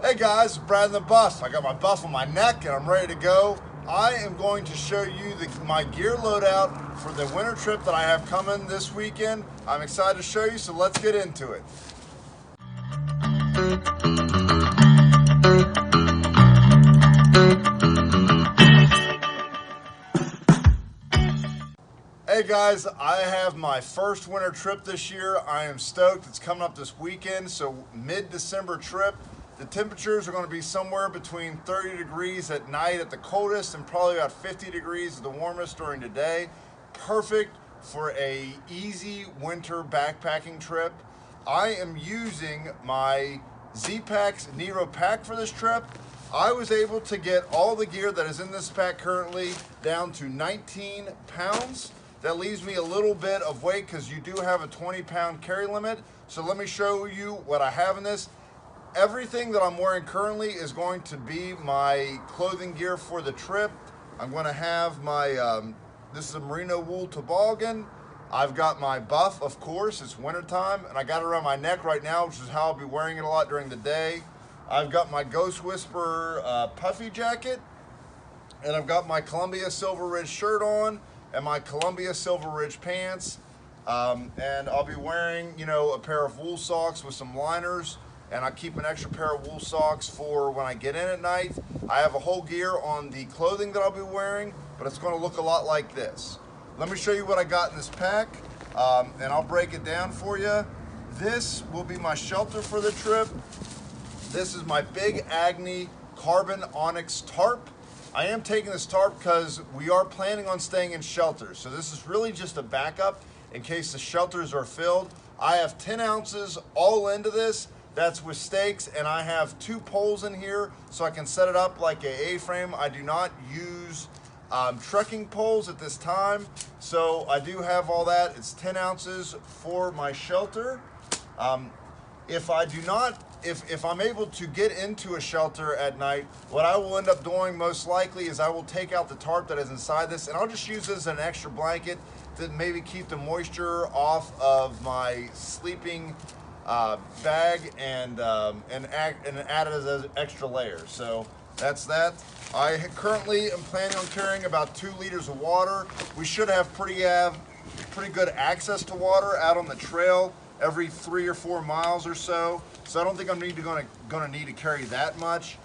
Hey guys, it's Brad in the bus. I got my buff on my neck and I'm ready to go. I am going to show you my gear loadout for the winter trip that I have coming this weekend. I'm excited to show you, so let's get into it. Hey guys, I have my first winter trip this year. I am stoked. It's coming up this weekend, so mid-December trip. The temperatures are going to be somewhere between 30 degrees at night at the coldest and probably about 50 degrees at the warmest during the day. Perfect for a easy winter backpacking trip. I am using my Zpacks Nero pack for this trip. I was able to get all the gear that is in this pack currently down to 19 pounds. That leaves me a little bit of weight because you do have a 20-pound carry limit. So let me show you what I have in this. Everything that I'm wearing currently is going to be my clothing gear for the trip. I'm going to have my, this is a Merino wool toboggan. I've got my buff, of course, it's wintertime, and I got it around my neck right now, which is how I'll be wearing it a lot during the day. I've got my Ghost Whisper puffy jacket, and I've got my Columbia Silver Ridge shirt on, and my Columbia Silver Ridge pants. And I'll be wearing, a pair of wool socks with some liners. And I keep an extra pair of wool socks for when I get in at night. I have a whole gear on the clothing that I'll be wearing, but it's going to look a lot like this. Let me show you what I got in this pack, and I'll break it down for you. This will be my shelter for the trip. This is my big Agnes carbon onyx tarp. I am taking this tarp because we are planning on staying in shelters. So this is really just a backup in case the shelters are filled. I have 10 ounces all into this. That's with stakes, and I have 2 poles in here so I can set it up like a A-frame. I do not use trekking poles at this time, so I do have all that. It's 10 ounces for my shelter. If I'm able to get into a shelter at night, what I will end up doing most likely is I will take out the tarp that is inside this, and I'll just use this as an extra blanket to maybe keep the moisture off of my sleeping bag and add it as an extra layer. So that's that. I currently am planning on carrying about 2 liters of water. We should have pretty good access to water out on the trail every 3 or 4 miles or so. So I don't think I'm gonna need to carry that much.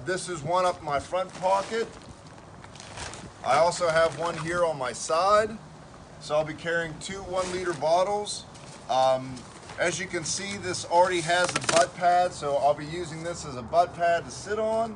This is one up in my front pocket. I also have one here on my side. So I'll be carrying 2 1-liter bottles. As you can see, this already has a butt pad, so I'll be using this as a butt pad to sit on.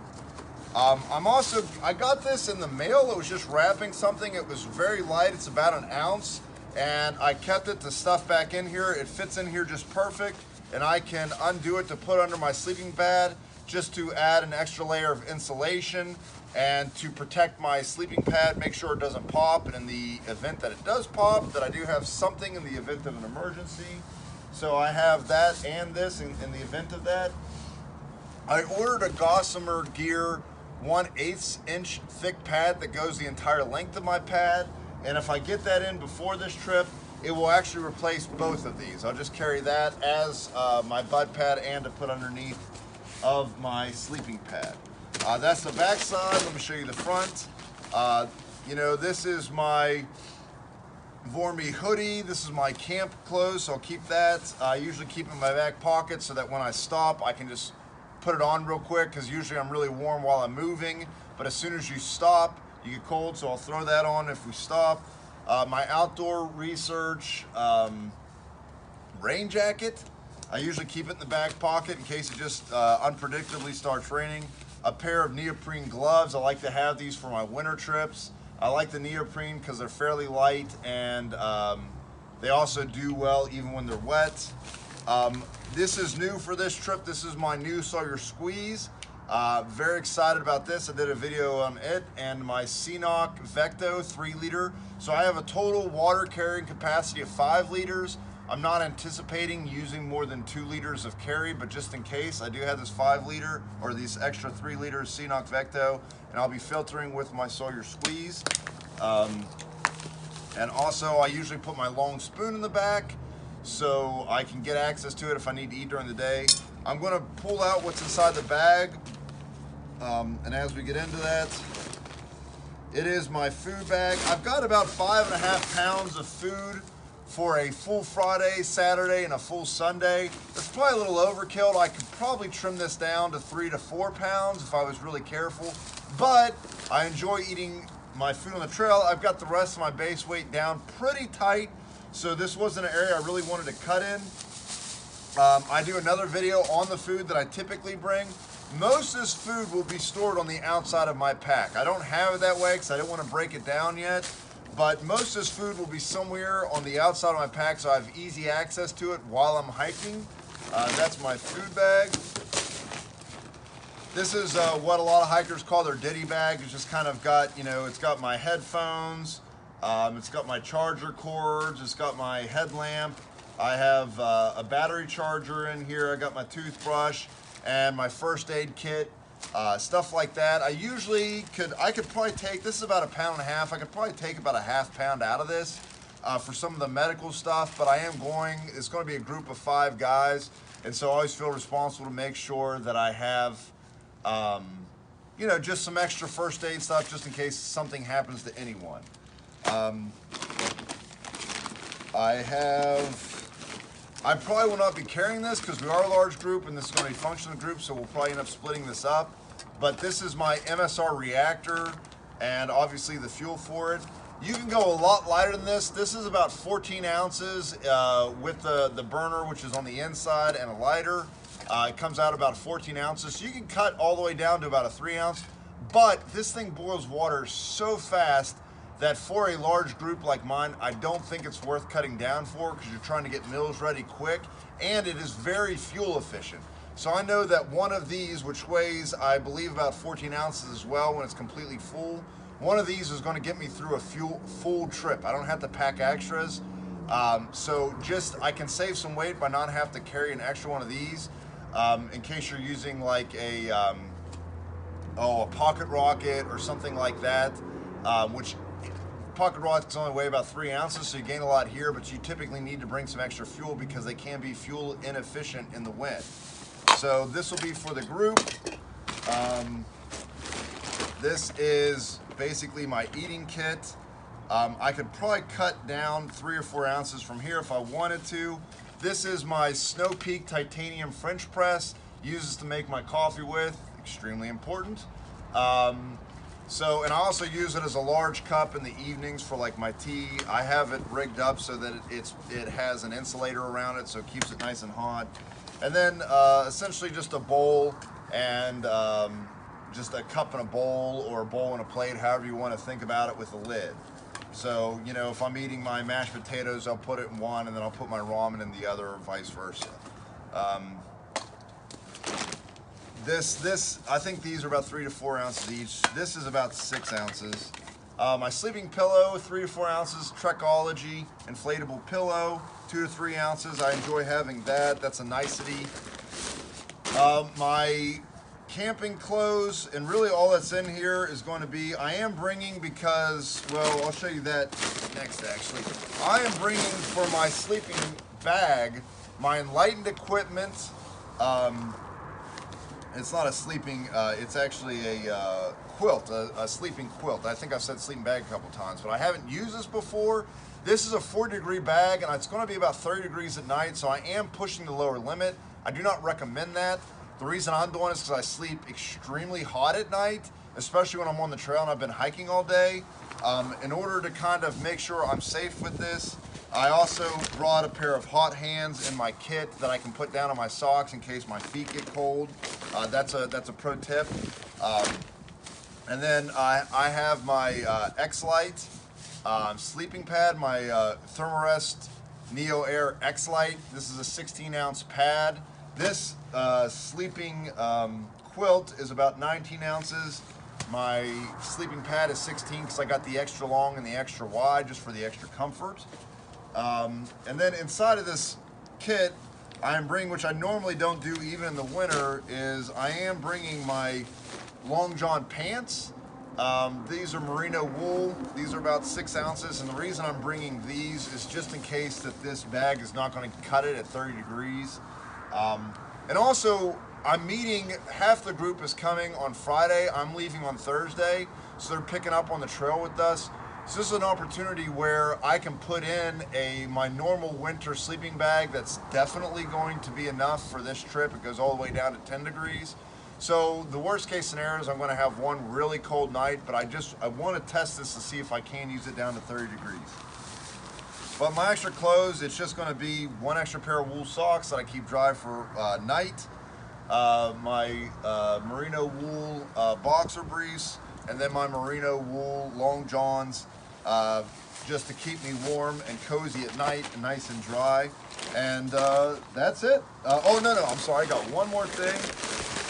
I got this in the mail. It was just wrapping something. It was very light. It's about an ounce, and I kept it to stuff back in here. It fits in here just perfect, and I can undo it to put under my sleeping pad just to add an extra layer of insulation and to protect my sleeping pad, make sure it doesn't pop, and in the event that it does pop, that I do have something in the event of an emergency. So I have that and this in the event of that. I ordered a Gossamer Gear 1/8 inch thick pad that goes the entire length of my pad. And if I get that in before this trip, it will actually replace both of these. I'll just carry that as my butt pad and to put underneath of my sleeping pad. That's the back side. Let me show you the front. This is my Vormi Hoodie. This is my camp clothes, so I'll keep that. I usually keep it in my back pocket so that when I stop, I can just put it on real quick, because usually I'm really warm while I'm moving, but as soon as you stop, you get cold, so I'll throw that on if we stop. My outdoor research rain jacket. I usually keep it in the back pocket in case it just unpredictably starts raining. A pair of neoprene gloves. I like to have these for my winter trips. I like the neoprene because they're fairly light, and they also do well even when they're wet. This is new for this trip. This is my new Sawyer Squeeze. Very excited about this. I did a video on it, and my Cnoc vecto 3-liter. So I have a total water carrying capacity of 5 liters. I'm not anticipating using more than 2 liters of carry, but just in case, I do have this 5-liter or these extra 3 liters Cnoc vecto, and I'll be filtering with my Sawyer Squeeze. And also, I usually put my long spoon in the back so I can get access to it if I need to eat during the day. I'm going to pull out what's inside the bag, and as we get into that, it is my food bag. I've got about 5.5 pounds of food for a full Friday, Saturday, and a full Sunday. That's probably a little overkill. I could probably trim this down to 3 to 4 pounds if I was really careful, but I enjoy eating my food on the trail. I've got the rest of my base weight down pretty tight, so this wasn't an area I really wanted to cut in. I do another video on the food that I typically bring. Most of this food will be stored on the outside of my pack. I don't have it that way because I don't want to break it down yet, but most of this food will be somewhere on the outside of my pack so I have easy access to it while I'm hiking. That's my food bag. This is what a lot of hikers call their Diddy Bag. It's just kind of got, you know, it's got my headphones, it's got my charger cords, it's got my headlamp. I have a battery charger in here. I got my toothbrush and my first aid kit, stuff like that. I could probably take, this is about 1.5 pounds. I could probably take about 1/2 pound out of this for some of the medical stuff, but it's going to be a group of 5 guys. And so I always feel responsible to make sure that I have, you know, just some extra first aid stuff just in case something happens to anyone. I probably will not be carrying this because we are a large group and this is going to be a functional group, so we'll probably end up splitting this up. But this is my Msr Reactor and obviously the fuel for it. You can go a lot lighter than this. This is about 14 ounces with the burner, which is on the inside, and a lighter. It comes out about 14 ounces. So you can cut all the way down to about a 3 ounce, but this thing boils water so fast that for a large group like mine, I don't think it's worth cutting down for because you're trying to get meals ready quick, and it is very fuel efficient. So I know that one of these, which weighs, I believe, about 14 ounces as well when it's completely full, one of these is going to get me through a full trip. I don't have to pack extras. So I can save some weight by not having to carry an extra one of these in case you're using like a pocket rocket or something like that, which pocket rockets only weigh about 3 ounces, so you gain a lot here, but you typically need to bring some extra fuel because they can be fuel inefficient in the wind. So this will be for the group. This is basically my eating kit. I could probably cut down 3 or 4 ounces from here if I wanted to. This is my Cnoc titanium French press. Uses to make my coffee with, extremely important. And I also use it as a large cup in the evenings for like my tea. I have it rigged up so that it has an insulator around it, so it keeps it nice and hot. And then essentially just a bowl and just a cup and a bowl, or a bowl and a plate, however you want to think about it, with a lid. So, you know, if I'm eating my mashed potatoes, I'll put it in one and then I'll put my ramen in the other, or vice versa. I think these are about 3 to 4 ounces each. This is about 6 ounces. My sleeping pillow, 3 to 4 ounces. Trekology inflatable pillow, 2 to 3 ounces. I enjoy having that. That's a nicety. My camping clothes, and really all that's in here is going to be, I am bringing, because, well, I'll show you that next actually. I am bringing for my sleeping bag my enlightened equipment. It's not a sleeping, it's actually a quilt, a sleeping quilt. I think I've said sleeping bag a couple times, but I haven't used this before. This is a 40-degree bag, and it's going to be about 30 degrees at night, so I am pushing the lower limit. I do not recommend that. The reason I'm doing it is because I sleep extremely hot at night, especially when I'm on the trail and I've been hiking all day. In order to kind of make sure I'm safe with this, I also brought a pair of hot hands in my kit that I can put down on my socks in case my feet get cold. That's a pro tip. And then I have my xlite sleeping pad, my thermarest Neo Air xlite. This is a 16-ounce pad. This sleeping quilt is about 19 ounces. My sleeping pad is 16 because I got the extra long and the extra wide just for the extra comfort. And then inside of this kit, I am bringing, which I normally don't do even in the winter, is I am bringing my long john pants. These are merino wool. These are about 6 ounces, and the reason I'm bringing these is just in case that this bag is not going to cut it at 30 degrees. And also, I'm meeting, half the group is coming on Friday. I'm leaving on Thursday, so they're picking up on the trail with us. So this is an opportunity where I can put in my normal winter sleeping bag that's definitely going to be enough for this trip. It goes all the way down to 10 degrees. So the worst case scenario is I'm going to have one really cold night, but I want to test this to see if I can use it down to 30 degrees. But my extra clothes, it's just going to be one extra pair of wool socks that I keep dry for night, my merino wool boxer briefs, and then my merino wool long johns, just to keep me warm and cozy at night and nice and dry. And that's it. Oh no, I'm sorry, I got one more thing.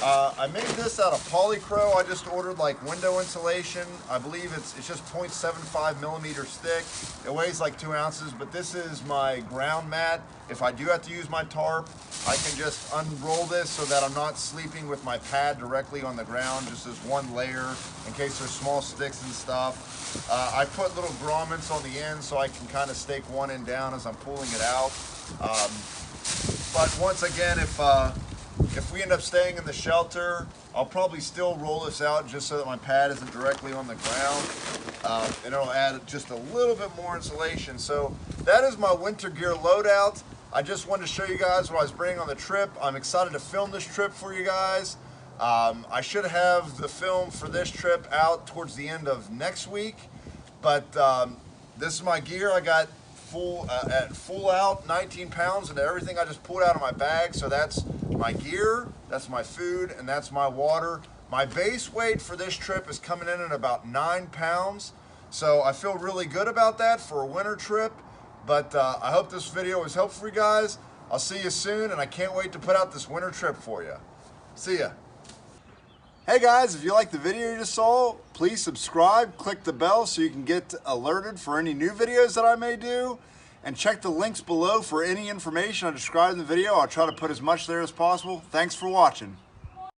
I made this out of Polycro. I just ordered like window insulation. I believe it's just 0.75 millimeters thick. It weighs like 2 ounces, but this is my ground mat. If I do have to use my tarp, I can just unroll this so that I'm not sleeping with my pad directly on the ground, just as one layer in case there's small sticks and stuff. I put little grommets on the end so I can kind of stake one end down as I'm pulling it out. But once again, if we end up staying in the shelter, I'll probably still roll this out just so that my pad isn't directly on the ground. And it'll add just a little bit more insulation. So that is my winter gear loadout. I just wanted to show you guys what I was bringing on the trip. I'm excited to film this trip for you guys. I should have the film for this trip out towards the end of next week. But this is my gear. I got full out 19 pounds into everything I just pulled out of my bag. So that's my gear, that's my food, and that's my water. My base weight for this trip is coming in at about 9 pounds. So I feel really good about that for a winter trip. But I hope this video was helpful for you guys. I'll see you soon, and I can't wait to put out this winter trip for you. See ya. Hey guys, if you liked the video you just saw, please subscribe, click the bell so you can get alerted for any new videos that I may do. And check the links below for any information I described in the video. I'll try to put as much there as possible. Thanks for watching.